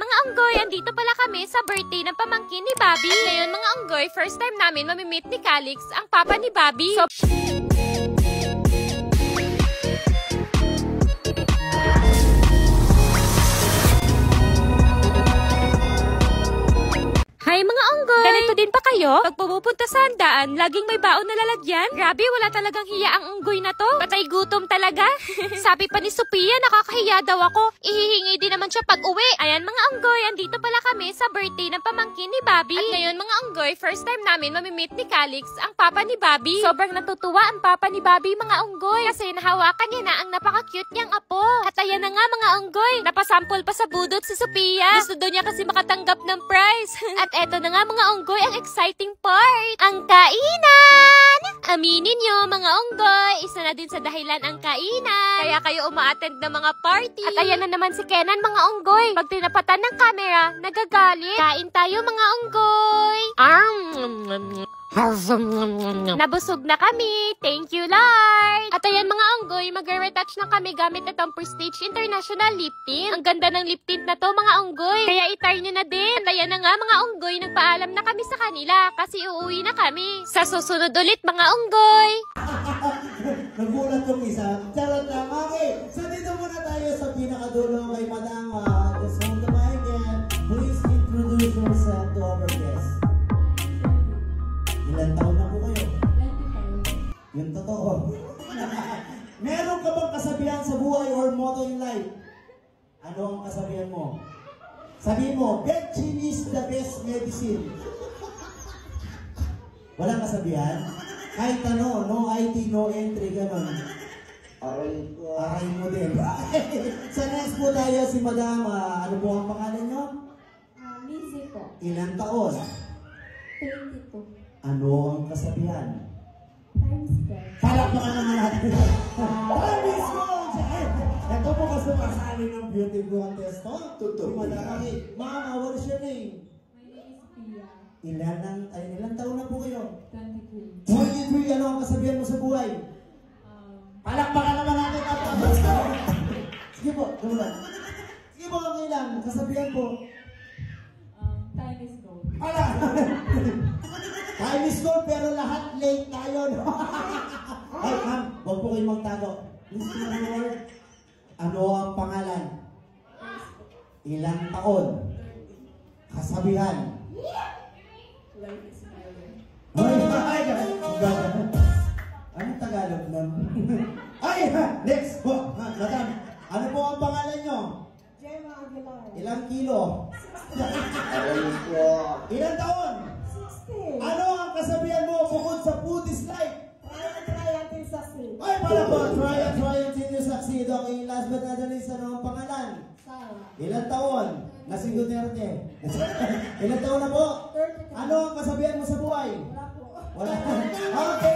mga unggoy, andito pala kami sa birthday ng pamangkin ni Bobby. At ngayon mga unggoy, first time namin mamimit ni Calix, ang papa ni Bobby. So, hi mga unggoy! Ganito din pa kayo? Pag pumupunta sa handaan, laging may baon na lalagyan? Grabe, wala talagang hiya ang unggoy na to. Patay gutom talaga. Sabi pa ni Sophia, nakakahiya daw ako. Ihihingi din naman siya pag uwi. Ayan mga unggoy, andito pala kami sa birthday ng pamangkin ni Bobby. At ngayon mga unggoy, first time namin mamimit ni Calix, ang papa ni Bobby. Sobrang natutuwa ang papa ni Bobby mga unggoy. Kasi nahawakan niya na ang napaka-cute niyang apo. At ayan na nga mga unggoy, napasample pa sa budot si Sophia. Gusto daw niya kasi makatanggap ng prize. At eto na nga mga unggoy, ang exciting part. Ang kainan! Aminin nyo mga unggoy, isa na din sa dahilan ang kainan. Kaya kayo uma-attend ng mga party. At ayan na naman si Kenan mga unggoy. Pag tinapatan ng camera, nagagalit. Kain tayo mga unggoy. Nabusog na kami. Thank you, Lord. At ayan mga unggoy, mag-retouch na kami gamit itong Prestige International Lip Tint. Ang ganda ng lip tint na to mga unggoy. Kaya i-try nyo na din. At ayan na nga mga unggoy, nagpaalam na kami sa kanila kasi uuwi na kami. Sa susunod ulit mga unggoy. Nagulat yung isa. Charot lang. Okay. So dito muna tayo sa pinakadulo kay Madam. Just hold the mic and please introduce yourself to our guest. Ilan taon na po kayo? 25. Yung totoo. Meron ka bang kasabihan sa buhay or motto in life? Ano ang kasabihan mo? Sabihin mo, betchin is the best medicine. Walang kasabihan? Kahit ano, no IT, no entry, gano'n. Aray mo din. Sa next po tayo si Madam, ano po ang pangalan nyo? Lizzie po. Ilang taon? 22. Ano ang kasabihan? Times 10. Palakpakan naman natin. Times gold! Ito po kasi masali ng beauty contest to. Totoo. Makakawal siya na eh. My name is Pia. Ilang taon na po kayo? 23. 23, ano ang kasabihan mo sa buhay? Palakpakan naman natin at let's go! Sige po, tumulan. Sige po, okay lang. Kasabihan po. Time is gold. Time is gold pero lahat late tayo. No? Ay, ma'am, huwag po kayong magtago. Please do the word. Ano ang pangalan? Ilang taon? Kasabihan. Life is my way. Ay, anong Tagalog nun? Ay, next po. Madam, ano po ang pangalan nyo? Gemma Aguilar. Ilang kilo? Ilang taon? 60. Ano ang kasabihan mo bukod sa food is life? Try until succeed. Ay, pala po, try until you succeed. Okay, last but not the least, ano ang pangalan? Sarah. Ilang taon? Lasing Duterte. Ilang taon na po? 32. Ano ang kasabihan mo sa buhay? Wala po. Wala. Okay.